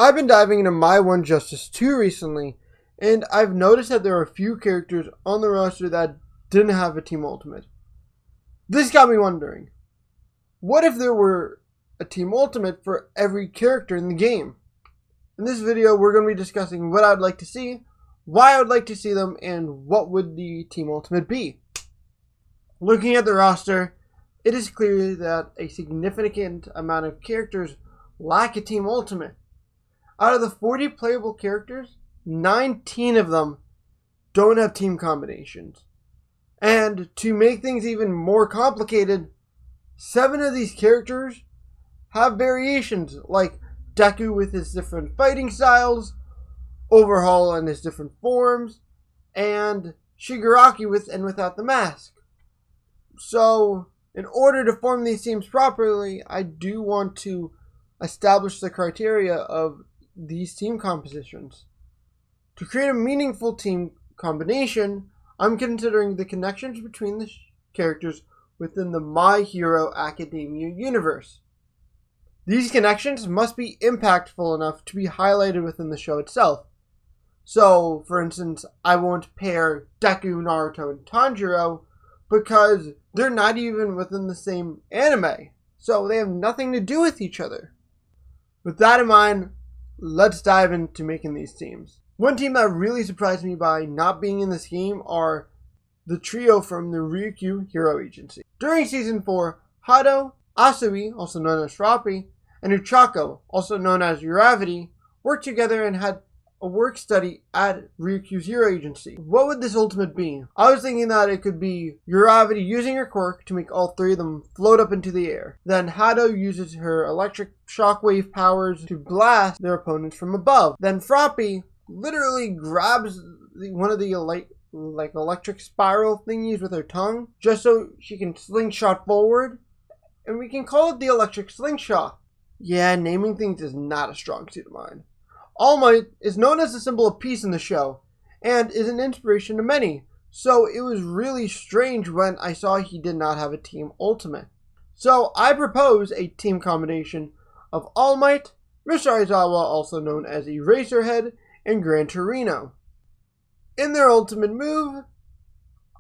I've been diving into My One Justice 2 recently, and I've noticed that there are a few characters on the roster that didn't have a team ultimate. This got me wondering, what if there were a team ultimate for every character in the game? In this video, we're going to be discussing what I'd like to see, why I would like to see them, and what would the team ultimate be. Looking at the roster, it is clear that a significant amount of characters lack a team ultimate. Out of the 40 playable characters, 19 of them don't have team combinations. And to make things even more complicated, 7 of these characters have variations, like Deku with his different fighting styles, Overhaul in his different forms, and Shigaraki with and without the mask. So, in order to form these teams properly, I do want to establish the criteria of these team compositions. To create a meaningful team combination, I'm considering the connections between the characters within the My Hero Academia universe. These connections must be impactful enough to be highlighted within the show itself. So, for instance, I won't pair Deku, Naruto, and Tanjiro because they're not even within the same anime, so they have nothing to do with each other. With that in mind, let's dive into making these teams. One team that really surprised me by not being in this game are the trio from the Ryukyu Hero Agency. During Season 4, Hado, Asui, also known as Froppy, and Uchako, also known as Uravity, worked together and had a work study at Ryukyu's Hero Agency. What would this ultimate be? I was thinking that it could be Uravity using her quirk to make all 3 of them float up into the air. Then Hado uses her electric shockwave powers to blast their opponents from above. Then Froppy literally grabs one of the electric spiral thingies with her tongue just so she can slingshot forward, and we can call it the electric slingshot. Yeah, naming things is not a strong suit of mine. All Might is known as the symbol of peace in the show, and is an inspiration to many, so it was really strange when I saw he did not have a team ultimate. So I propose a team combination of All Might, Mr. Aizawa, also known as Eraserhead, and Gran Torino. In their ultimate move,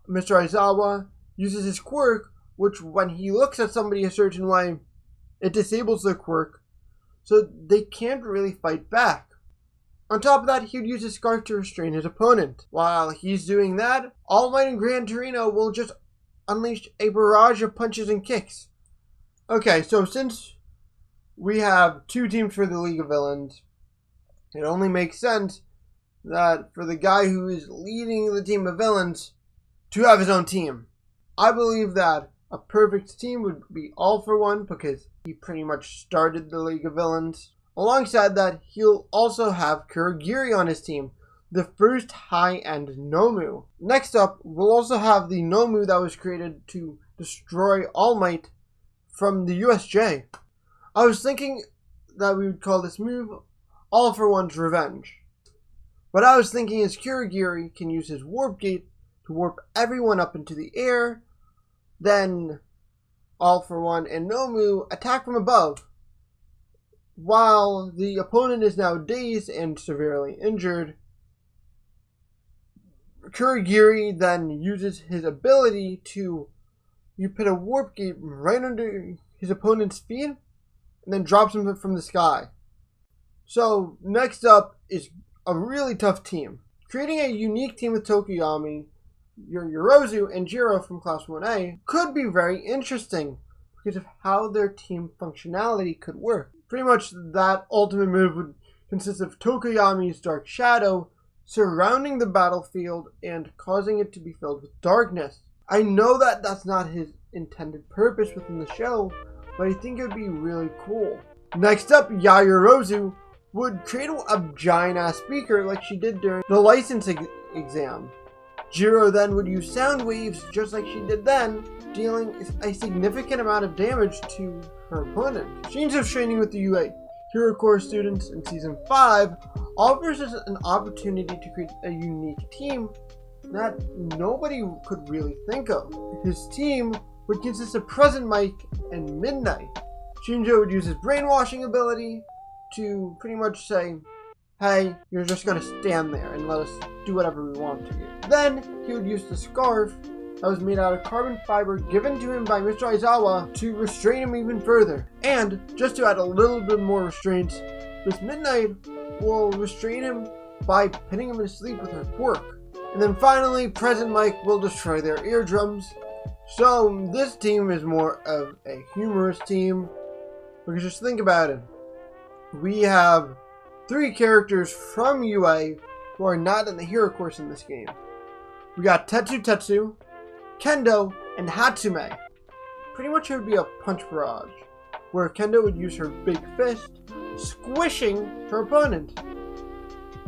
Mr. Aizawa uses his quirk, which when he looks at somebody a certain way, it disables their quirk, so they can't really fight back. On top of that, he would use his scarf to restrain his opponent. While he's doing that, All Might and Gran Torino will just unleash a barrage of punches and kicks. Okay, so since we have 2 teams for the League of Villains, it only makes sense that for the guy who is leading the team of villains to have his own team. I believe that a perfect team would be All For One because he pretty much started the League of Villains. Alongside that, he'll also have Kurogiri on his team, the first high-end Nomu. Next up, we'll also have the Nomu that was created to destroy All Might from the USJ. I was thinking that we would call this move All For One's Revenge. What I was thinking is Kurogiri can use his Warp Gate to warp everyone up into the air, then All For One and Nomu attack from above. While the opponent is now dazed and severely injured, Kurogiri then uses his ability to put a Warp Gate right under his opponent's feet and then drops him from the sky. So next up is a really tough team. Creating a unique team with Tokoyami, Yorozu, and Jiro from Class 1A could be very interesting because of how their team functionality could work. Pretty much that ultimate move would consist of Tokoyami's Dark Shadow surrounding the battlefield and causing it to be filled with darkness. I know that that's not his intended purpose within the show, but I think it would be really cool. Next up, Yayorozu would create a giant-ass speaker like she did during the licensing exam. Jiro then would use sound waves just like she did then, dealing a significant amount of damage to her opponent. Shinso's training with the UA Hero Corps students in Season 5 offers us an opportunity to create a unique team that nobody could really think of. His team would consist of Present Mike and Midnight. Shinjo would use his brainwashing ability, to pretty much say, hey, you're just gonna stand there and let us do whatever we want to you. Then he would use the scarf that was made out of carbon fiber given to him by Mr. Aizawa to restrain him even further. And just to add a little bit more restraints, this Midnight will restrain him by putting him to sleep with her quirk. And then finally, Present Mike will destroy their eardrums. So this team is more of a humorous team, because just think about it. We have 3 characters from UA who are not in the hero course in this game. We got Tetsu, Kendo, and Hatsume. Pretty much it would be a punch barrage, where Kendo would use her big fist, squishing her opponent.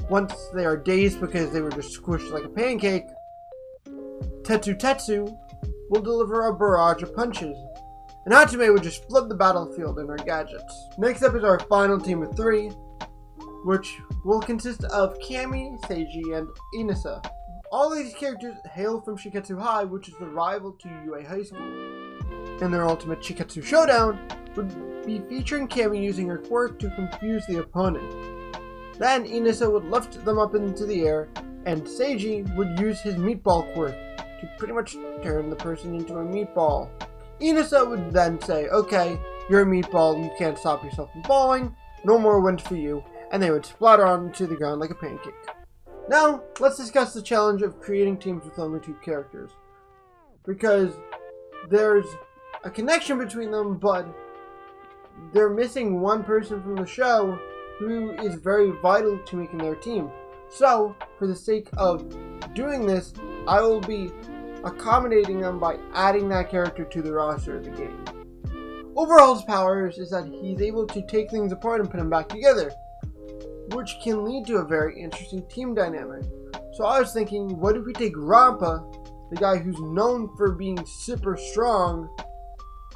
Once they are dazed because they were just squished like a pancake, Tetsu will deliver a barrage of punches, and Hatsume would just flood the battlefield in her gadgets. Next up is our final team of 3, which will consist of Kami, Seiji, and Inasa. All of these characters hail from Shiketsu High, which is the rival to UA High School. In their ultimate Shiketsu Showdown would be featuring Kami using her quirk to confuse the opponent. Then Inasa would lift them up into the air, and Seiji would use his meatball quirk to pretty much turn the person into a meatball. Inasa would then say, okay, you're a meatball, you can't stop yourself from falling, no more wind for you, and they would splatter onto the ground like a pancake. Now, let's discuss the challenge of creating teams with only 2 characters. Because there's a connection between them, but they're missing one person from the show who is very vital to making their team. So, for the sake of doing this, I will be accommodating them by adding that character to the roster of the game. Overall, his powers is that he's able to take things apart and put them back together, which can lead to a very interesting team dynamic. So I was thinking, what if we take Rampa, the guy who's known for being super strong,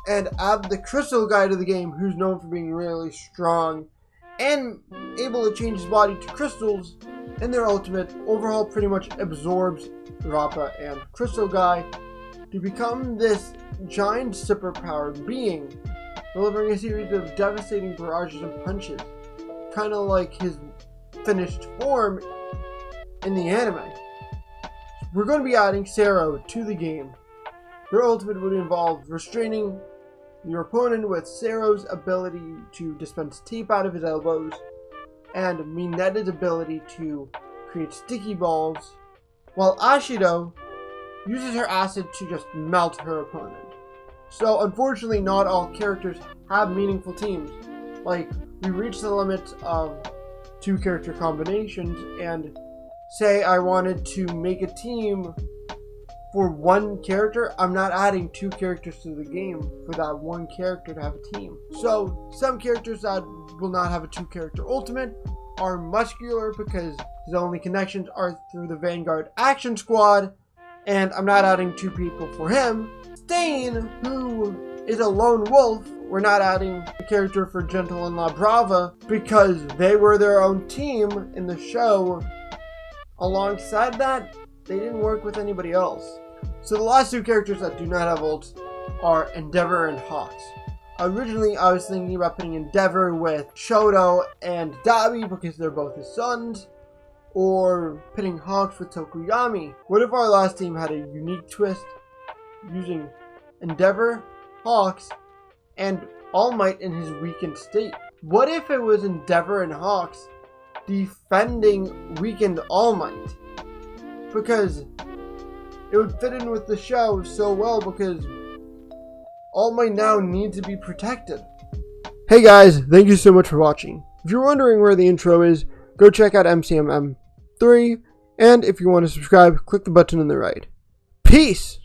and add the Crystal guy to the game who's known for being really strong and able to change his body to crystals, and their ultimate overhaul pretty much absorbs Rampa and Crystal guy to become this giant superpowered being, delivering a series of devastating barrages of punches, kind of like his finished form in the anime. We're going to be adding Sero to the game. Their ultimate would involve restraining your opponent with Sero's ability to dispense tape out of his elbows, and Minetta's ability to create sticky balls, while Ashido uses her acid to just melt her opponent. So unfortunately, not all characters have meaningful teams. Like, we reach the limit of 2 character combinations, and say I wanted to make a team for 1 character, I'm not adding 2 characters to the game for that 1 character to have a team. So some characters that will not have a 2 character ultimate are Muscular, because his only connections are through the Vanguard Action Squad, and I'm not adding 2 people for him. Stain, who is a lone wolf, we're not adding a character for Gentle and La Brava because they were their own team in the show. Alongside that, they didn't work with anybody else. So the last 2 characters that do not have ults are Endeavor and Hawks. Originally, I was thinking about putting Endeavor with Shoto and Dabi because they're both his sons, or pitting Hawks with Tokuyami. What if our last team had a unique twist using Endeavor, Hawks, and All Might in his weakened state? What if it was Endeavor and Hawks defending weakened All Might? Because it would fit in with the show so well, because All Might now needs to be protected. Hey guys, thank you so much for watching. If you're wondering where the intro is, go check out MCMM3, and if you want to subscribe, click the button on the right. Peace!